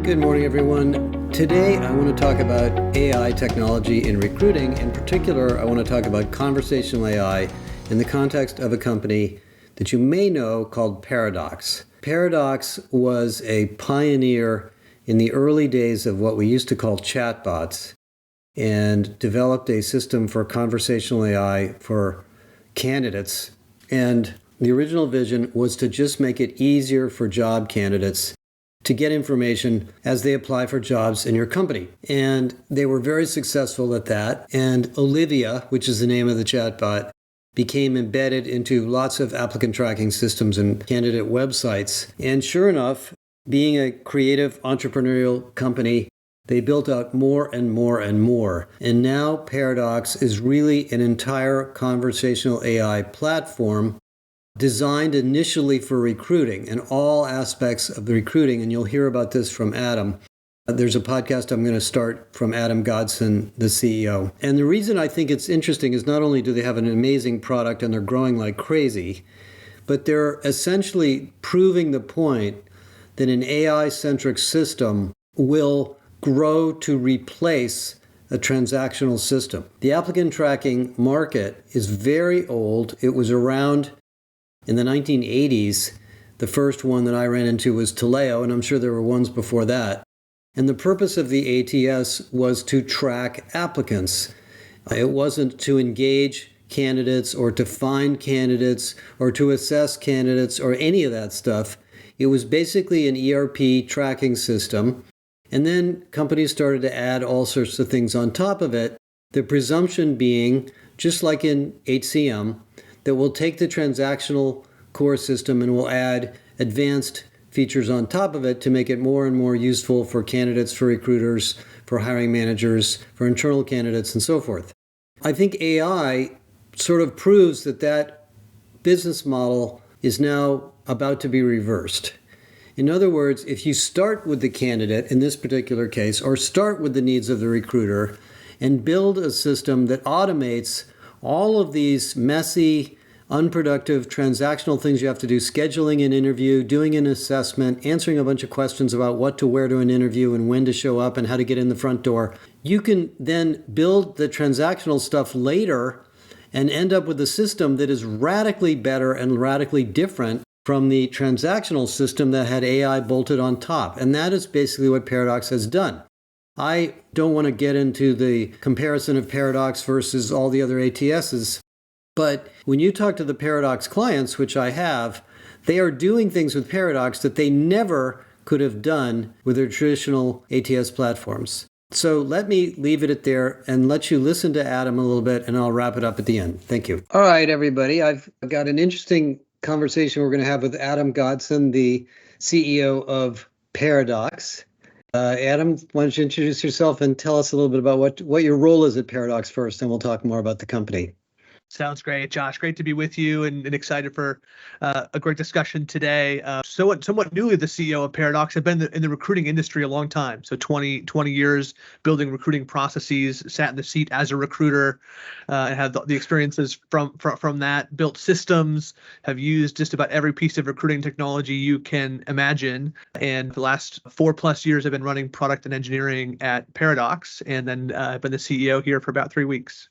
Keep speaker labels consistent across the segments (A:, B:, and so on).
A: Good morning, everyone. Today, I want to talk about AI technology in recruiting. In particular, I want to talk about conversational AI in the context of a company that you may know called Paradox. Paradox was a pioneer in the early days of what we used to call chatbots and developed a system for conversational AI for candidates. And the original vision was to just make it easier for job candidates to get information as they apply for jobs in your company. And they were very successful at that. And Olivia, which is the name of the chatbot, became embedded into lots of applicant tracking systems and candidate websites. And sure enough, being a creative entrepreneurial company, they built out more and more and more. And now Paradox is really an entire conversational AI platform designed initially for recruiting and all aspects of the recruiting. And you'll hear about this from Adam. There's a podcast I'm going to start from Adam Godson, the CEO. And the reason I think it's interesting is not only do they have an amazing product and they're growing like crazy, but they're essentially proving the point that an AI-centric system will grow to replace a transactional system. The applicant tracking market is very old. It was around in the 1980s. The first one that I ran into was Taleo, and I'm sure there were ones before that. And the purpose of the ATS was to track applicants. It wasn't to engage candidates or to find candidates or to assess candidates or any of that stuff. It was basically an ERP tracking system. And then companies started to add all sorts of things on top of it. The presumption being, just like in HCM, that we'll take the transactional core system and we'll add advanced features on top of it to make it more and more useful for candidates, for recruiters, for hiring managers, for internal candidates, and so forth. I think AI sort of proves that that business model is now about to be reversed. In other words, if you start with the candidate in this particular case, or start with the needs of the recruiter, and build a system that automates all of these messy, unproductive, transactional things you have to do, scheduling an interview, doing an assessment, answering a bunch of questions about what to wear to an interview and when to show up and how to get in the front door. You can then build the transactional stuff later and end up with a system that is radically better and radically different from the transactional system that had AI bolted on top. And that is basically what Paradox has done. I don't want to get into the comparison of Paradox versus all the other ATSs, but when you talk to the Paradox clients, which I have, they are doing things with Paradox that they never could have done with their traditional ATS platforms. So let me leave it at there and let you listen to Adam a little bit, and I'll wrap it up at the end. Thank you. All right, everybody. I've got an interesting conversation we're going to have with Adam Godson, the CEO of Paradox. Adam, why don't you introduce yourself and tell us a little bit about what your role is at Paradox first, and we'll talk more about the company.
B: Sounds great, Josh. Great to be with you and excited for a great discussion today. Somewhat newly the CEO of Paradox. I've been in the recruiting industry a long time, so 20 years building recruiting processes, sat in the seat as a recruiter, and had the experiences from that, built systems, have used just about every piece of recruiting technology you can imagine. And the last 4+ years, I've been running product and engineering at Paradox, and then I've been the CEO here for about 3 weeks.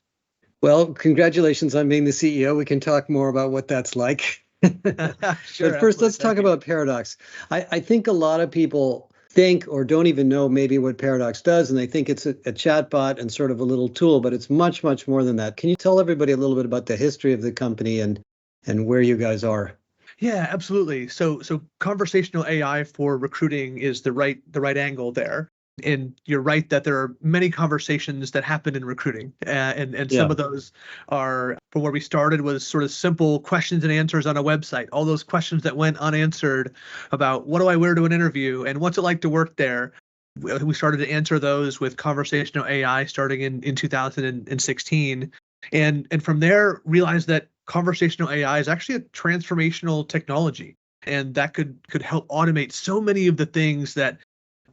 A: Well, congratulations on being the CEO. We can talk more about what that's like.
B: Sure,
A: but first, let's talk about Paradox. I think a lot of people think or don't even know maybe what Paradox does, and they think it's a chatbot and sort of a little tool, but it's much, much more than that. Can you tell everybody a little bit about the history of the company and where you guys are?
B: Yeah, absolutely. So conversational AI for recruiting is the right angle there. And you're right that there are many conversations that happen in recruiting, and some of those are, from where we started, was sort of simple questions and answers on a website. All those questions that went unanswered about what do I wear to an interview and what's it like to work there. We started to answer those with conversational AI starting in 2016, and from there realized that conversational AI is actually a transformational technology, and that could help automate so many of the things that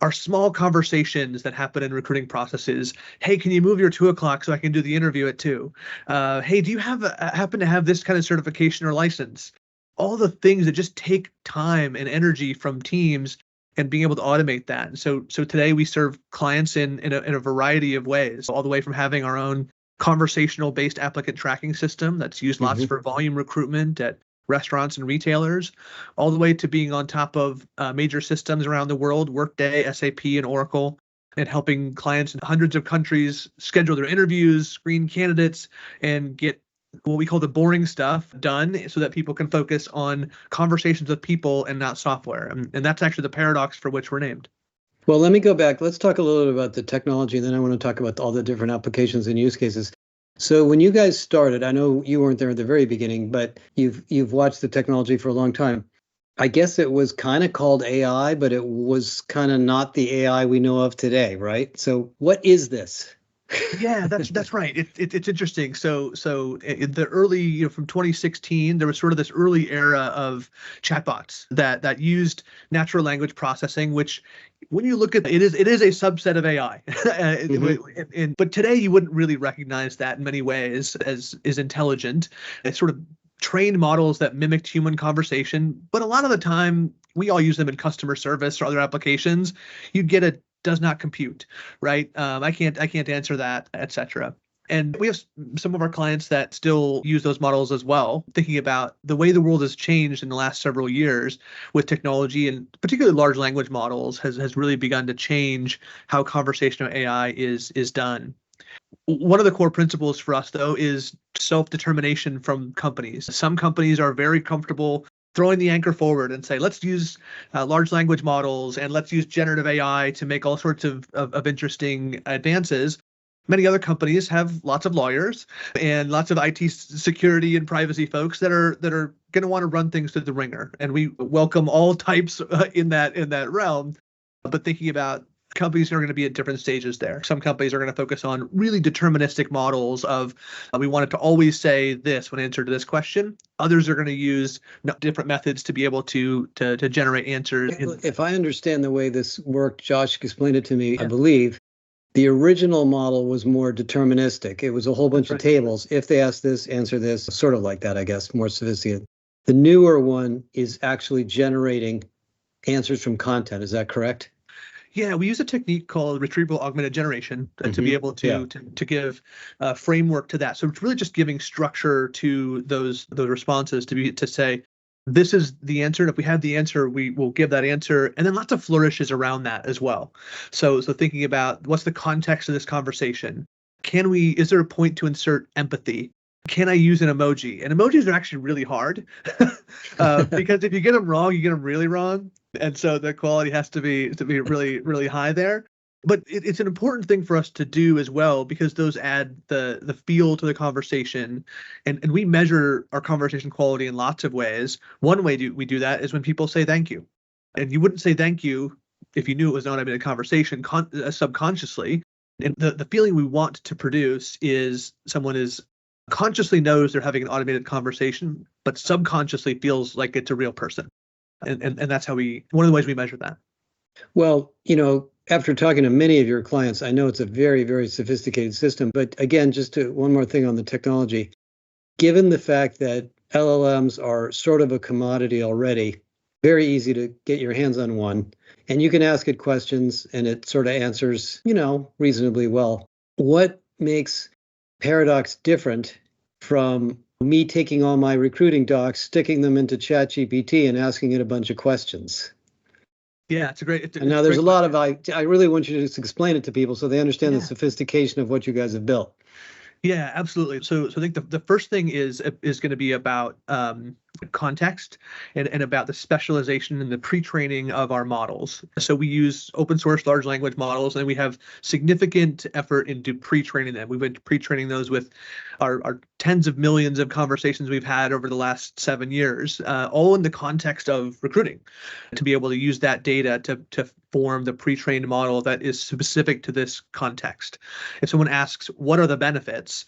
B: are small conversations that happen in recruiting processes. Hey, can you move your 2:00 so I can do the interview at 2? Hey, do you happen to have this kind of certification or license? all the things that just take time and energy from teams and being able to automate that. And so today we serve clients in a variety of ways, all the way from having our own conversational based applicant tracking system that's used lots for volume recruitment at restaurants and retailers, all the way to being on top of major systems around the world, Workday, SAP, and Oracle, and helping clients in hundreds of countries schedule their interviews, screen candidates, and get what we call the boring stuff done so that people can focus on conversations with people and not software. And that's actually the paradox for which we're named.
A: Well, let me go back. Let's talk a little bit about the technology, and then I want to talk about all the different applications and use cases. So when you guys started, I know you weren't there at the very beginning, but you've watched the technology for a long time. I guess it was kind of called AI, but it was kind of not the AI we know of today, right? So what is this?
B: Yeah, that's right. It's interesting. So in the early, from 2016, there was sort of this early era of chatbots that used natural language processing, which when you look at it is a subset of AI. But today you wouldn't really recognize that in many ways as is intelligent. It's sort of trained models that mimicked human conversation, but a lot of the time we all use them in customer service or other applications. You'd get a does not compute, right? I can't answer that, etc. And we have some of our clients that still use those models as well, thinking about the way the world has changed in the last several years with technology, and particularly large language models has really begun to change how conversational AI is done. One of the core principles for us, though, is self-determination from companies. Some companies are very comfortable throwing the anchor forward and say, let's use large language models and let's use generative AI to make all sorts of interesting advances. Many other companies have lots of lawyers and lots of IT security and privacy folks that are going to want to run things through the ringer. And we welcome all types in that realm. But thinking about companies are going to be at different stages there. Some companies are going to focus on really deterministic models of we want it to always say this when answered to this question. Others are going to use different methods to be able to generate answers.
A: If I understand the way this worked, Josh explained it to me, I believe the original model was more deterministic. It was a whole bunch of tables. If they ask this, answer this, sort of like that, I guess, more sophisticated. The newer one is actually generating answers from content. Is that correct?
B: Yeah, we use a technique called retrieval augmented generation to be able to give a framework to that. So it's really just giving structure to those responses to say, this is the answer. And if we have the answer, we will give that answer. And then lots of flourishes around that as well. So thinking about what's the context of this conversation? Is there a point to insert empathy? Can I use an emoji? And emojis are actually really hard because if you get them wrong, you get them really wrong. And so the quality has to be really, really high there. But it's an important thing for us to do as well, because those add the feel to the conversation. And we measure our conversation quality in lots of ways. One way we do that is when people say thank you. And you wouldn't say thank you if you knew it was not a conversation subconsciously. And the feeling we want to produce is someone is consciously knows they're having an automated conversation, but subconsciously feels like it's a real person. And that's how one of the ways we measure that.
A: Well, after talking to many of your clients, I know it's a very, very sophisticated system. But again, one more thing on the technology. Given the fact that LLMs are sort of a commodity already, very easy to get your hands on one, and you can ask it questions and it sort of answers, reasonably well. What makes Paradox different from me taking all my recruiting docs, sticking them into ChatGPT and asking it a bunch of questions?
B: Yeah, it's a great.
A: And now there's a lot of I really want you to just explain it to people so they understand the sophistication of what you guys have built.
B: Yeah, absolutely. So I think the first thing is going to be about context and about the specialization and the pre-training of our models. So we use open source large language models, and we have significant effort into pre-training them. We've been pre-training those with our tens of millions of conversations we've had over the last 7 years, all in the context of recruiting, to be able to use that data to form, the pre-trained model that is specific to this context. If someone asks, what are the benefits?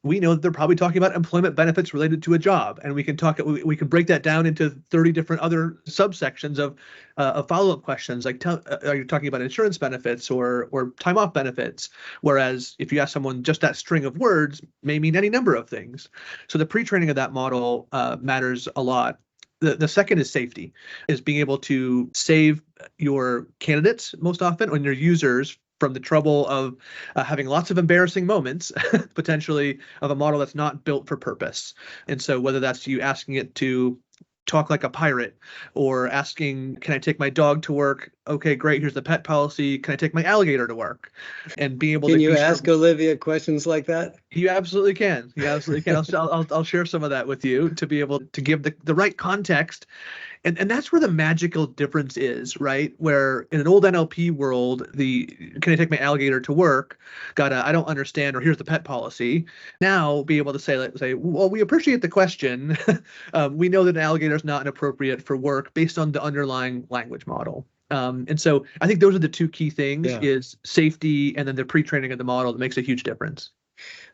B: We know that they're probably talking about employment benefits related to a job. And we can break that down into 30 different other subsections of follow-up questions, like are you talking about insurance benefits or time off benefits? Whereas if you ask someone, just that string of words may mean any number of things. So the pre-training of that model matters a lot. The second is safety, is being able to save your candidates most often, and your users, from the trouble of having lots of embarrassing moments, potentially, of a model that's not built for purpose. And so whether that's you asking it to talk like a pirate, or asking, can I take my dog to work? Okay, great, here's the pet policy. Can I take my alligator to work? And being able to—
A: Can you ask Olivia questions like that?
B: You absolutely can. You absolutely can. I'll share some of that with you to be able to give the right context. And that's where the magical difference is, right? Where in an old NLP world, can I take my alligator to work? I don't understand, or here's the pet policy. Now be able to say, well, we appreciate the question. We know that an alligator is not inappropriate for work based on the underlying language model. And so I think those are the two key things: is safety, and then the pre-training of the model that makes a huge difference.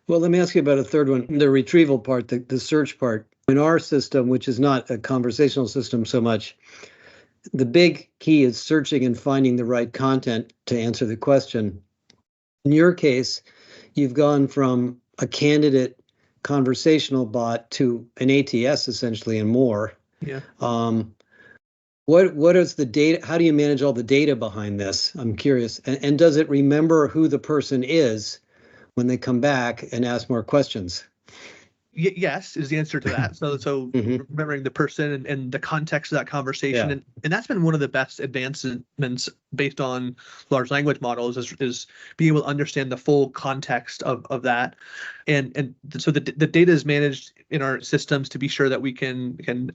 A: Well, let me ask you about a third one, the retrieval part, the search part. In our system, which is not a conversational system so much, the big key is searching and finding the right content to answer the question. In your case, you've gone from a candidate conversational bot to an ATS essentially, and more.
B: Yeah.
A: What is the data? How do you manage all the data behind this? I'm curious. And does it remember who the person is when they come back and ask more questions?
B: Yes, is the answer to that. So remembering the person and the context of that conversation, and that's been one of the best advancements based on large language models, is being able to understand the full context of that, and so the data is managed in our systems to be sure that we can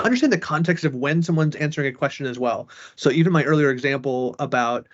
B: understand the context of when someone's answering a question as well. So even my earlier example about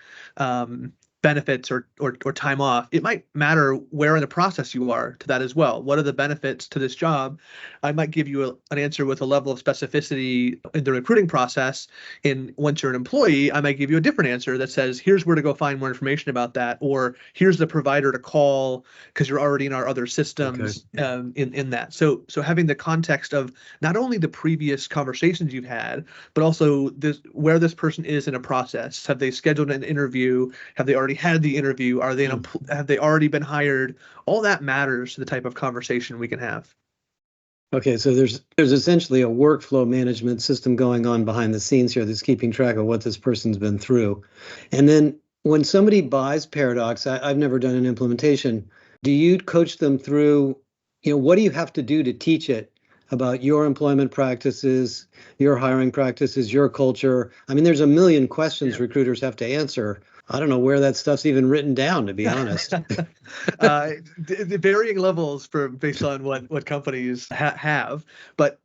B: benefits or time off, it might matter where in the process you are to that as well. What are the benefits to this job? I might give you an answer with a level of specificity in the recruiting process. And once you're an employee, I might give you a different answer that says, here's where to go find more information about that, or here's the provider to call because you're already in our other systems. In that. So having the context of not only the previous conversations you've had, but also where this person is in a process. Have they scheduled an interview? Have they already had the interview? Have they already been hired? All that matters to the type of conversation we can have.
A: Okay, so there's essentially a workflow management system going on behind the scenes here that's keeping track of what this person's been through. And then when somebody buys Paradox, I've never done an implementation. Do you coach them through, what do you have to do to teach it about your employment practices, your hiring practices, your culture? I mean, there's a million questions recruiters have to answer. I don't know where that stuff's even written down, to be honest.
B: The varying levels based on what companies have. But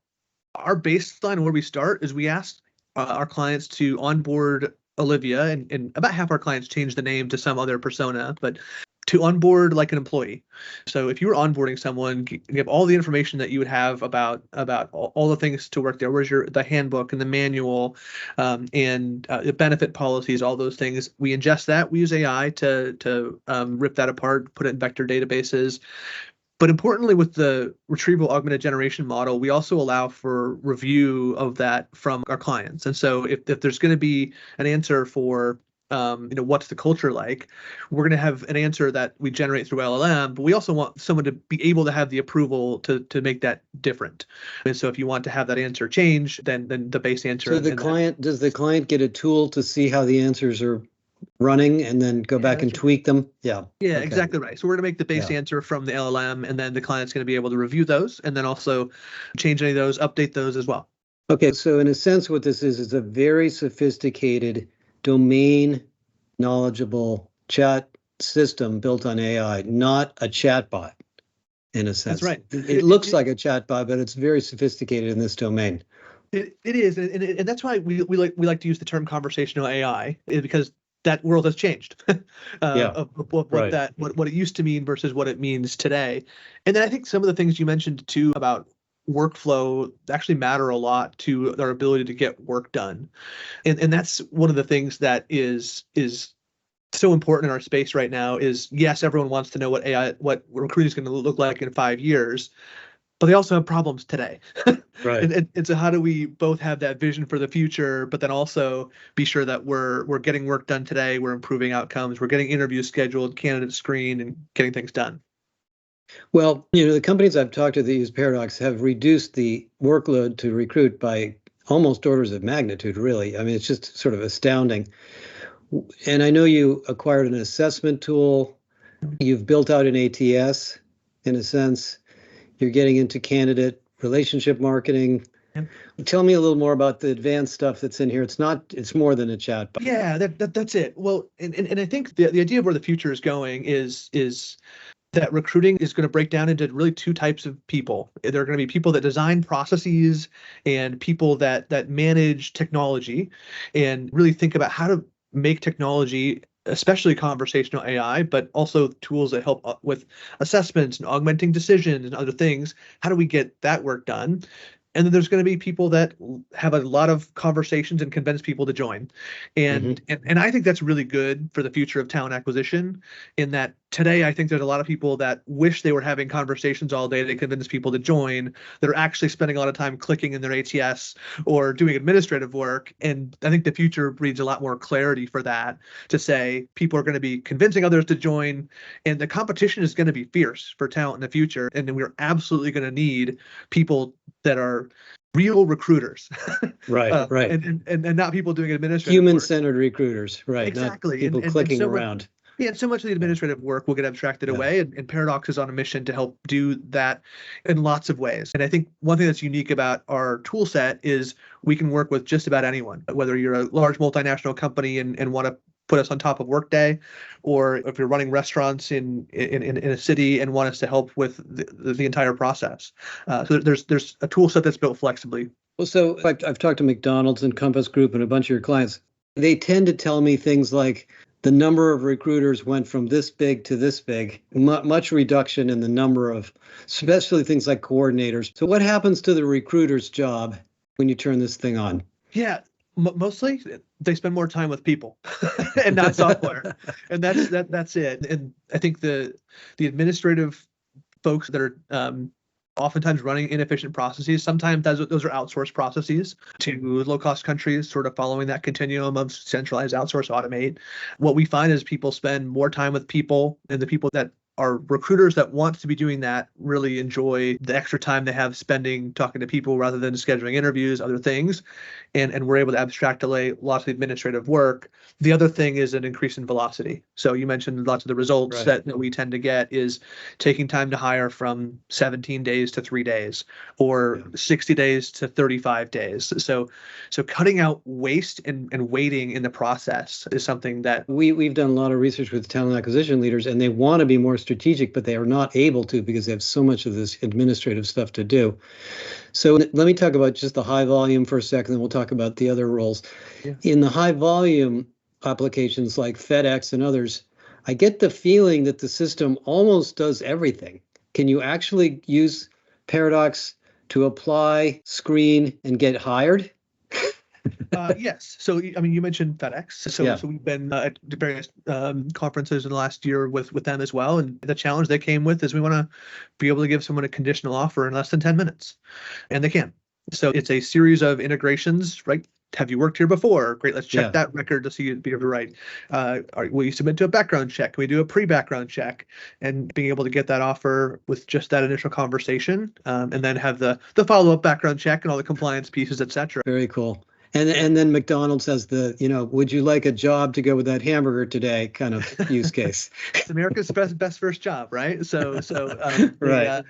B: our baseline where we start is we ask our clients to onboard Olivia, and about half our clients change the name to some other persona, but to onboard like an employee. So if you were onboarding someone, give all the information that you would have about all the things to work there. Where's the handbook and the manual, and the benefit policies, all those things. We ingest that. We use AI to rip that apart, put it in vector databases. But importantly, with the retrieval augmented generation model, we also allow for review of that from our clients. And so if there's going to be an answer for what's the culture like, we're going to have an answer that we generate through LLM, but we also want someone to be able to have the approval to make that different. And so if you want to have that answer change, then the base answer.
A: So does the client get a tool to see how the answers are running and then go back and tweak them? Yeah.
B: Yeah, okay. Exactly right. So we're going to make the base answer from the LLM, and then the client's going to be able to review those and then also change any of those, update those as well.
A: Okay. So in a sense, what this is a very sophisticated domain knowledgeable chat system built on AI, not a chatbot in a sense.
B: That's right.
A: It looks like a chatbot, but it's very sophisticated in this domain.
B: It is, and that's why we like to use the term conversational AI, because that world has changed of what it used to mean versus what it means today. And then I think some of the things you mentioned too about workflow actually matter a lot to their ability to get work done. And that's one of the things that is so important in our space right now is, yes, everyone wants to know what recruiting is going to look like in 5 years, but they also have problems today.
A: Right.
B: And so how do we both have that vision for the future, but then also be sure that we're getting work done today, we're improving outcomes, we're getting interviews scheduled, candidates screened, and getting things done.
A: Well, the companies I've talked to that use Paradox have reduced the workload to recruit by almost orders of magnitude, really. I mean, it's just sort of astounding. And I know you acquired an assessment tool. You've built out an ATS, in a sense. You're getting into candidate relationship marketing.
B: Yep.
A: Tell me a little more about the advanced stuff that's in here. It's more than a chat box.
B: Yeah, that's it. Well, and I think the idea of where the future is going is that recruiting is going to break down into really two types of people. There are going to be people that design processes and people that manage technology and really think about how to make technology, especially conversational AI, but also tools that help with assessments and augmenting decisions and other things. How do we get that work done? And then there's going to be people that have a lot of conversations and convince people to join. And I think that's really good for the future of talent acquisition, in that today I think there's a lot of people that wish they were having conversations all day to convince people to join, that are actually spending a lot of time clicking in their ATS or doing administrative work. And I think the future breeds a lot more clarity for that, to say people are going to be convincing others to join, and the competition is going to be fierce for talent in the future. And then we're absolutely going to need people that are real recruiters.
A: Right, right.
B: And not people doing administrative
A: Human-centered recruiters, right?
B: Exactly.
A: Not people
B: And
A: clicking
B: so
A: around.
B: Yeah, and so much of the administrative work will get abstracted away, and Paradox is on a mission to help do that in lots of ways. And I think one thing that's unique about our tool set is we can work with just about anyone, whether you're a large multinational company and want to put us on top of Workday, or if you're running restaurants in a city and want us to help with the entire process. So there's a tool set that's built flexibly.
A: Well, so I've talked to McDonald's and Compass Group and a bunch of your clients. They tend to tell me things like the number of recruiters went from this big to this big, much reduction in the number of, especially things like coordinators. So what happens to the recruiter's job when you turn this thing on?
B: Mostly they spend more time with people and not software. And that's it. And I think the administrative folks that are oftentimes running inefficient processes, sometimes those are outsourced processes to low-cost countries, sort of following that continuum of centralize, outsource, automate. What we find is people spend more time with people, and the people that are recruiters that want to be doing that really enjoy the extra time they have spending talking to people rather than scheduling interviews, other things. And we're able to abstract away lots of the administrative work. The other thing is an increase in velocity. So you mentioned lots of the results that we tend to get is taking time to hire from 17 days to 3 days, or 60 days to 35 days. So cutting out waste and waiting in the process is something that
A: we've done a lot of research with talent acquisition leaders, and they want to be more strategic, but they are not able to because they have so much of this administrative stuff to do. So let me talk about just the high volume for a second, then we'll talk about the other roles. Yeah. In the high volume applications like FedEx and others, I get the feeling that the system almost does everything. Can you actually use Paradox to apply, screen, and get hired?
B: Yes. So, I mean, you mentioned FedEx. So we've been at various conferences in the last year with them as well. And the challenge they came with is we want to be able to give someone a conditional offer in less than 10 minutes. And they can. So it's a series of integrations, right? Have you worked here before? Great. Let's check that record to see you'd be right. Will you submit to a background check? Can we do a pre-background check? And being able to get that offer with just that initial conversation, and then have the follow-up background check and all the compliance pieces, et cetera.
A: Very cool. And then McDonald's has the, would you like a job to go with that hamburger today kind of use case.
B: It's America's best first job, right? So
A: right.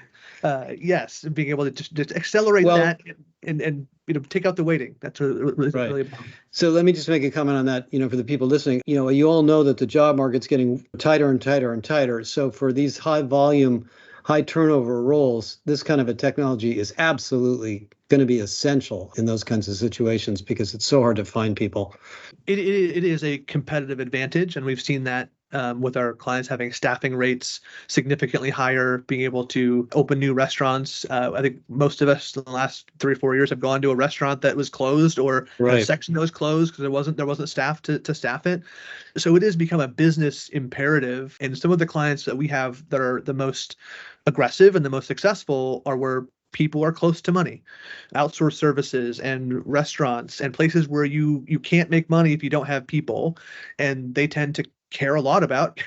B: Yes, being able to just accelerate that and take out the waiting. That's really important.
A: So let me just make a comment on that. For the people listening, you all know that the job market's getting tighter and tighter and tighter. So for these high volume, high turnover roles, this kind of a technology is absolutely going to be essential in those kinds of situations because it's so hard to find people.
B: It is a competitive advantage, and we've seen that with our clients having staffing rates significantly higher, being able to open new restaurants. I think most of us in the last 3 or 4 years have gone to a restaurant that was closed or a section that was closed because there wasn't staff to staff it. So it has become a business imperative. And some of the clients that we have that are the most aggressive and the most successful are where people are close to money, outsourced services and restaurants and places where you can't make money if you don't have people, and they tend to care a lot about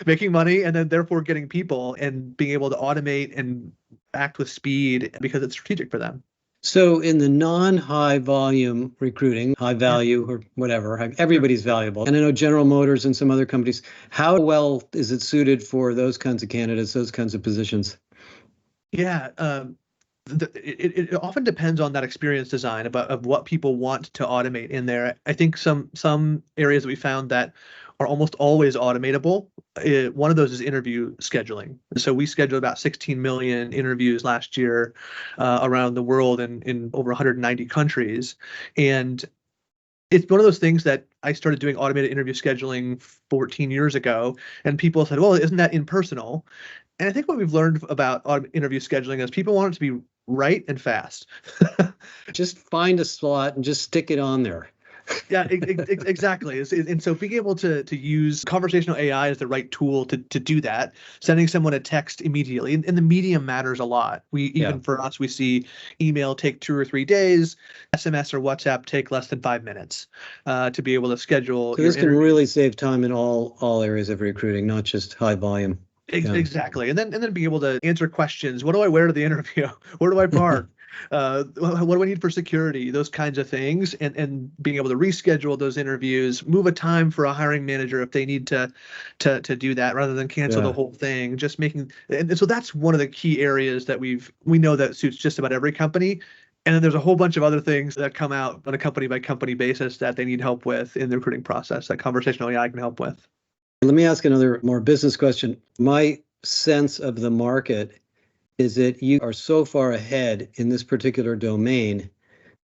B: making money and then therefore getting people and being able to automate and act with speed because it's strategic for them.
A: So in the non-high volume recruiting, high value or whatever, everybody's valuable. And I know General Motors and some other companies, how well is it suited for those kinds of candidates, those kinds of positions?
B: Yeah, it often depends on that experience design of what people want to automate in there. I think some areas that we found that are almost always automatable. One of those is interview scheduling. So we scheduled about 16 million interviews last year around the world in over 190 countries. And it's one of those things that I started doing automated interview scheduling 14 years ago, and people said, well, isn't that impersonal? And I think what we've learned about interview scheduling is people want it to be right and fast.
A: Just find a slot and just stick it on there.
B: Yeah, exactly. And so being able to use conversational AI as the right tool to do that, sending someone a text immediately, and the medium matters a lot. Even for us, we see email take 2 or 3 days, SMS or WhatsApp take less than 5 minutes to be able to schedule.
A: So this can really save time in all areas of recruiting, not just high volume.
B: Exactly. And then being able to answer questions. What do I wear to the interview? Where do I park? What do I need for security? Those kinds of things, and being able to reschedule those interviews, move a time for a hiring manager if they need to do that rather than cancel the whole thing. Just making, and so that's one of the key areas that we know that suits just about every company. And then there's a whole bunch of other things that come out on a company by company basis that they need help with in the recruiting process that conversational AI can help with.
A: Let me ask another more business question. My sense of the market is that you are so far ahead in this particular domain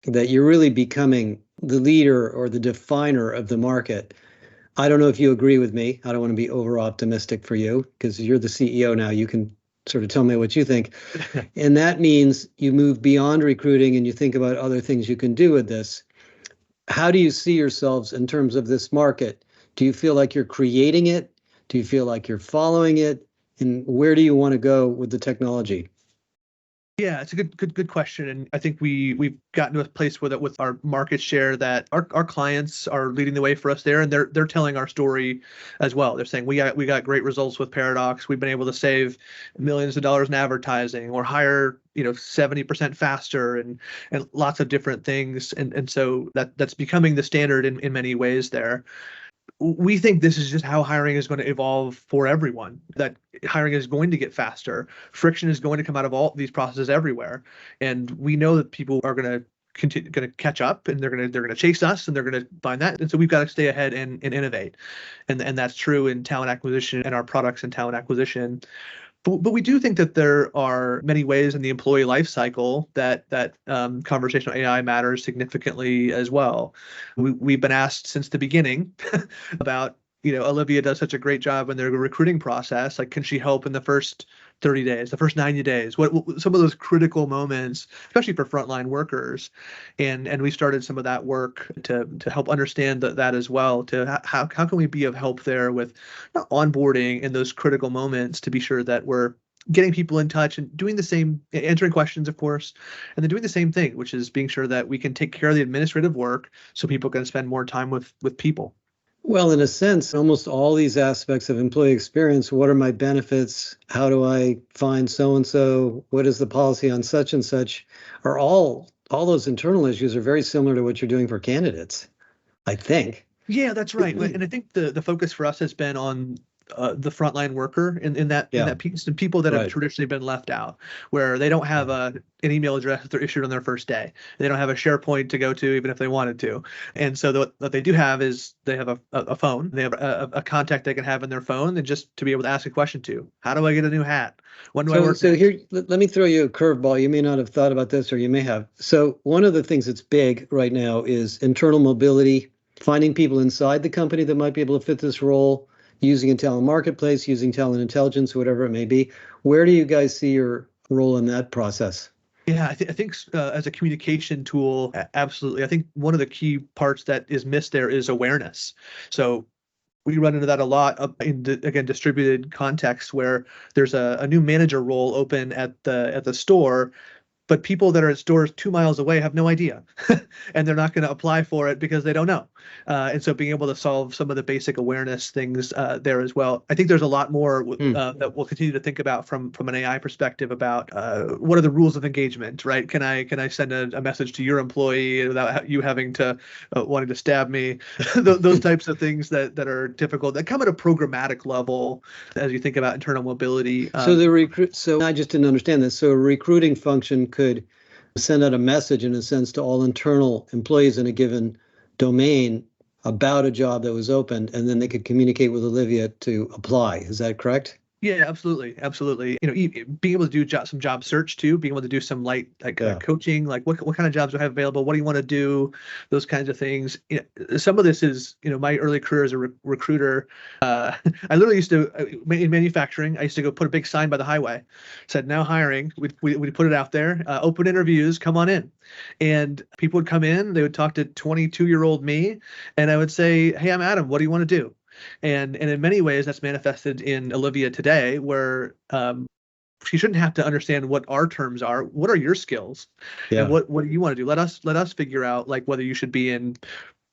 A: that you're really becoming the leader or the definer of the market. I don't know if you agree with me. I don't want to be over optimistic for you because you're the CEO now. You can sort of tell me what you think. And that means you move beyond recruiting and you think about other things you can do with this. How do you see yourselves in terms of this market? Do you feel like you're creating it? Do you feel like you're following it? And where do you want to go with the technology?
B: Yeah, it's a good question, and I think we've gotten to a place with our market share that our clients are leading the way for us there, and they're telling our story as well. They're saying we got great results with Paradox. We've been able to save millions of dollars in advertising, or hire 70% faster, and lots of different things, and so that's becoming the standard in many ways there. We think this is just how hiring is going to evolve for everyone, that hiring is going to get faster. Friction is going to come out of all these processes everywhere. And we know that people are going to catch up, and they're going to chase us, and they're going to find that. And so we've got to stay ahead and innovate. And that's true in talent acquisition and our products and talent acquisition. But we do think that there are many ways in the employee life cycle that conversational AI matters significantly as well. We've been asked since the beginning about, Olivia does such a great job in their recruiting process. Like, can she help in the first 30 days, the first 90 days? What some of those critical moments, especially for frontline workers, and we started some of that work to help understand that as well. To how can we be of help there with onboarding in those critical moments to be sure that we're getting people in touch and doing the same, answering questions, of course, and then doing the same thing, which is being sure that we can take care of the administrative work so people can spend more time with people.
A: Well, in a sense, almost all these aspects of employee experience, what are my benefits? How do I find so-and-so? What is the policy on such and such? Are all those internal issues are very similar to what you're doing for candidates, I think.
B: Yeah, that's right. And I think the focus for us has been on the frontline worker in that piece, and people that have traditionally been left out, where they don't have an email address that they're issued on their first day. They don't have a SharePoint to go to, even if they wanted to. And so what they do have is they have a phone. They have a contact they can have in their phone, and just to be able to ask a question to. How do I get a new hat? When do I work?
A: So here, let me throw you a curveball. You may not have thought about this, or you may have. So one of the things that's big right now is internal mobility, finding people inside the company that might be able to fit this role, using a talent marketplace, using talent intelligence, whatever it may be. Where do you guys see your role in that process?
B: Yeah, I think as a communication tool, absolutely. I think one of the key parts that is missed there is awareness. So we run into that a lot in again distributed context where there's a new manager role open at the store, but people that are at stores 2 miles away have no idea, and they're not going to apply for it because they don't know. And so being able to solve some of the basic awareness things there as well. I think there's a lot more that we'll continue to think about from an AI perspective about what are the rules of engagement, right? Can I send a message to your employee without you having to wanting to stab me? Those types of things that are difficult that come at a programmatic level as you think about internal mobility.
A: So I just didn't understand this. So a recruiting function could send out a message in a sense to all internal employees in a given domain about a job that was opened, and then they could communicate with Olivia to apply. Is that correct?
B: Yeah, absolutely. Being able to do some job search too, being able to do some light coaching, like what kind of jobs do I have available? What do you want to do? Those kinds of things. Some of this is, my early career as a recruiter. I literally used to in manufacturing. I used to go put a big sign by the highway, said now hiring. We put it out there, open interviews, come on in, and people would come in. They would talk to 22-year-old me, and I would say, hey, I'm Adam. What do you want to do? And in many ways, that's manifested in Olivia today, where she shouldn't have to understand what our terms are. What are your skills?
A: Yeah.
B: And what do you want to do? Let us figure out like whether you should be in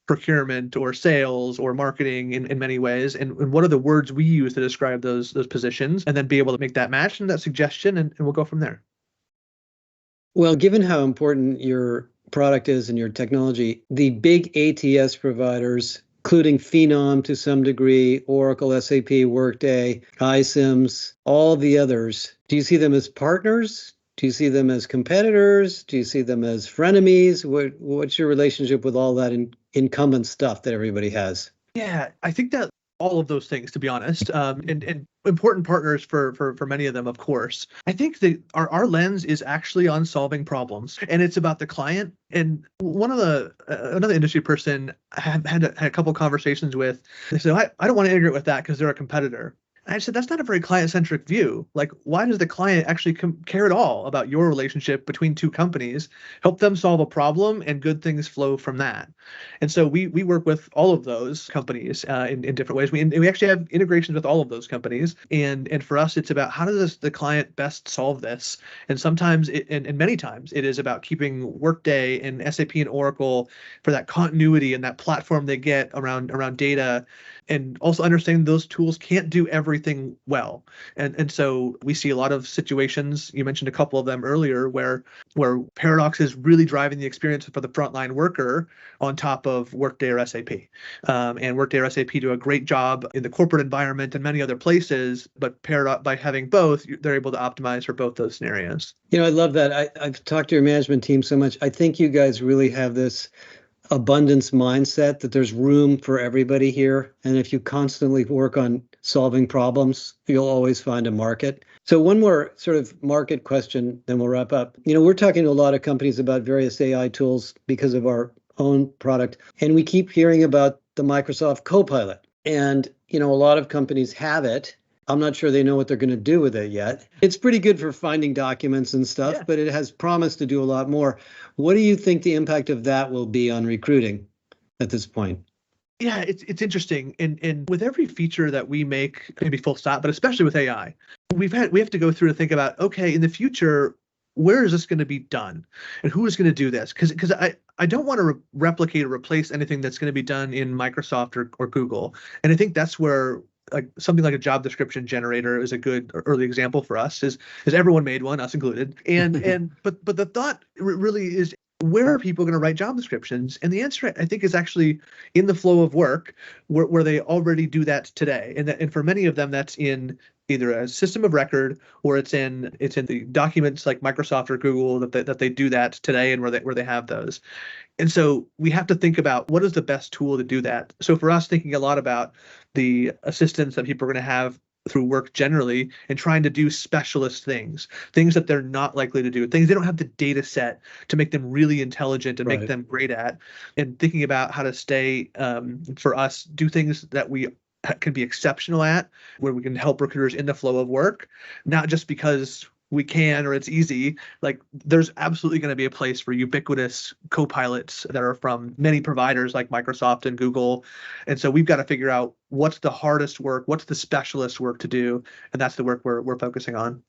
B: procurement or sales or marketing in many ways, and what are the words we use to describe those positions, and then be able to make that match and that suggestion, and we'll go from there.
A: Well, given how important your product is and your technology, the big ATS providers, including Phenom to some degree, Oracle, SAP, Workday, iCIMS, all the others, do you see them as partners? Do you see them as competitors? Do you see them as frenemies? What's your relationship with all that incumbent stuff that everybody has?
B: Yeah, I think that all of those things, to be honest, and important partners for many of them, of course. I think that our lens is actually on solving problems, and it's about the client. And one of another industry person I had a couple conversations with, they said, I don't want to integrate with that because they're a competitor. I said, that's not a very client-centric view. Like, why does the client actually care at all about your relationship between two companies? Help them solve a problem, and good things flow from that. And so we work with all of those companies in different ways. We actually have integrations with all of those companies. And for us, it's about how does the client best solve this? And sometimes, and many times, it is about keeping Workday and SAP and Oracle for that continuity and that platform they get around data, and also understanding those tools can't do everything well. And so we see a lot of situations, you mentioned a couple of them earlier, where Paradox is really driving the experience for the frontline worker on top of Workday or SAP. And Workday or SAP do a great job in the corporate environment and many other places, but Paradox, by having both, they're able to optimize for both those scenarios.
A: I love that. I've talked to your management team so much. I think you guys really have this abundance mindset that there's room for everybody here. And if you constantly work on solving problems, you'll always find a market. So one more sort of market question, then we'll wrap up. We're talking to a lot of companies about various AI tools because of our own product. And we keep hearing about the Microsoft Copilot. And, a lot of companies have it. I'm not sure they know what they're going to do with it yet. It's pretty good for finding documents and stuff, yeah, but it has promised to do a lot more. What do you think the impact of that will be on recruiting at this point?
B: Yeah, it's interesting. And with every feature that we make, maybe full stop, but especially with AI, we have to go through and think about, okay, in the future, where is this going to be done? And who is going to do this? Because I don't want to replicate or replace anything that's going to be done in Microsoft or Google. And I think that's where something like a job description generator is a good early example for us, is everyone made one, us included. But the thought really is, where are people going to write job descriptions? And the answer, I think, is actually in the flow of work where they already do that today. And for many of them, that's in either a system of record, or it's in the documents like Microsoft or Google that they do that today, and where they have those. And so we have to think about what is the best tool to do that. So for us, thinking a lot about the assistants that people are going to have through work generally, and trying to do specialist things that they're not likely to do, things they don't have the data set to make them really intelligent and make them great at, and thinking about how to stay, for us, do things that we can be exceptional at, where we can help recruiters in the flow of work, not just because we can or it's easy. Like, there's absolutely going to be a place for ubiquitous co-pilots that are from many providers like Microsoft and Google. And so we've got to figure out what's the hardest work, what's the specialist work to do, and that's the work we're focusing on.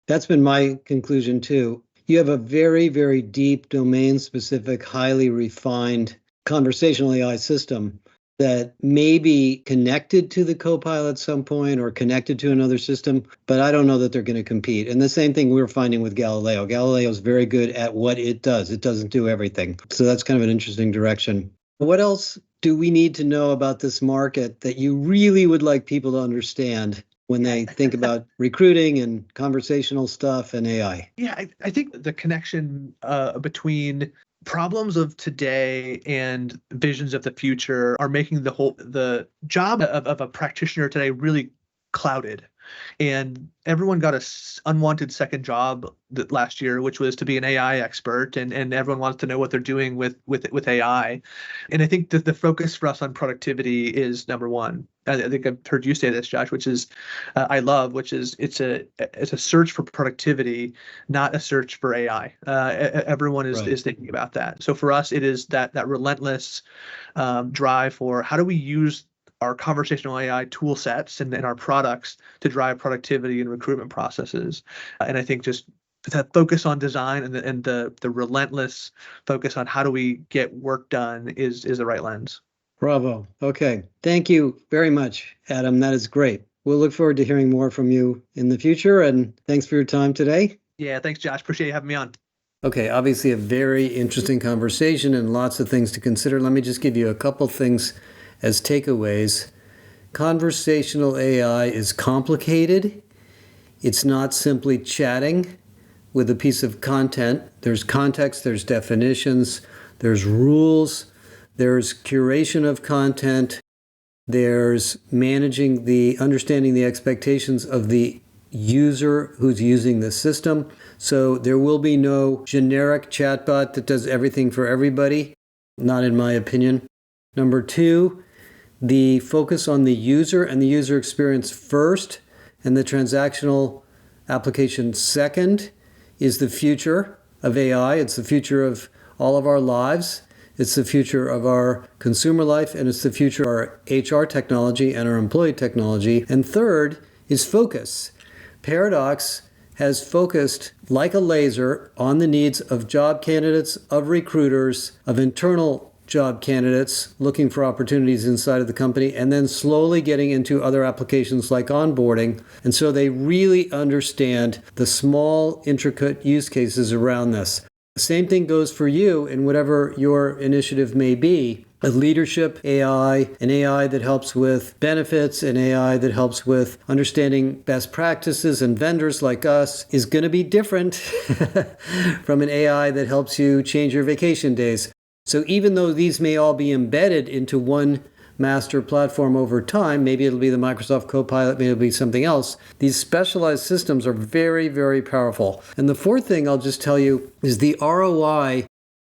A: That's been my conclusion too. You have a very, very deep, domain-specific, highly refined conversational AI system that may be connected to the Copilot at some point or connected to another system, but I don't know that they're going to compete. And the same thing we're finding with Galileo. Galileo is very good at what it does. It doesn't do everything. So that's kind of an interesting direction. What else do we need to know about this market that you really would like people to understand when they think about recruiting and conversational stuff and AI?
B: Yeah, I think the connection between problems of today and visions of the future are making the job of a practitioner today really clouded. And everyone got unwanted second job last year, which was to be an AI expert, and everyone wants to know what they're doing with AI. And I think that the focus for us on productivity is number one. I think I've heard you say this, Josh, which is which is it's a search for productivity, not a search for AI. Everyone is thinking about that. So for us, it is that relentless drive for how do we use our conversational AI tool sets and our products to drive productivity and recruitment processes. And I think just that focus on design and the relentless focus on how do we get work done is the right lens.
A: Bravo. Okay. Thank you very much, Adam. That is great. We'll look forward to hearing more from you in the future. And thanks for your time today.
B: Yeah, thanks, Josh. Appreciate you having me on.
A: Okay, obviously a very interesting conversation and lots of things to consider. Let me just give you a couple things as takeaways. Conversational AI is complicated. It's not simply chatting with a piece of content. There's context, there's definitions, there's rules, there's curation of content, there's understanding the expectations of the user who's using the system. So there will be no generic chatbot that does everything for everybody, not in my opinion. Number two, the focus on the user and the user experience first, and the transactional application second, is the future of AI. It's the future of all of our lives. It's the future of our consumer life, and it's the future of our HR technology and our employee technology. And third is focus. Paradox has focused like a laser on the needs of job candidates, of recruiters, of internal job candidates looking for opportunities inside of the company, and then slowly getting into other applications like onboarding. And so they really understand the small, intricate use cases around this. The same thing goes for you in whatever your initiative may be. A leadership AI, an AI that helps with benefits, an AI that helps with understanding best practices and vendors like us is going to be different from an AI that helps you change your vacation days. So even though these may all be embedded into one master platform over time, maybe it'll be the Microsoft Copilot, maybe it'll be something else, these specialized systems are very, very powerful. And the fourth thing I'll just tell you is the ROI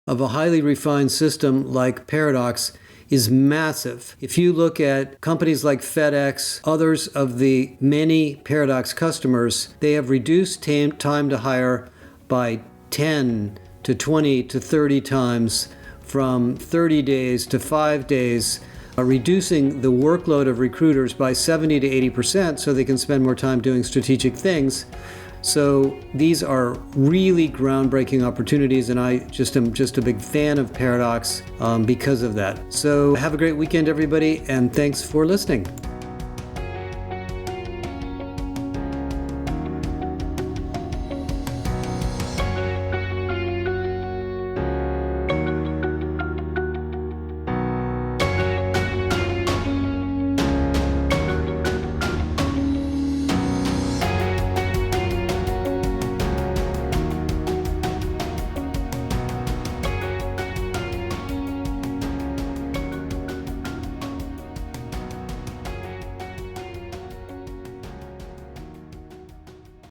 A: of a highly refined system like Paradox is massive. If you look at companies like FedEx, others of the many Paradox customers, they have reduced time to hire by 10 to 20 to 30 times, from 30 days to 5 days, reducing the workload of recruiters by 70 to 80% so they can spend more time doing strategic things. So these are really groundbreaking opportunities, and I am just a big fan of Paradox because of that. So have a great weekend, everybody, and thanks for listening.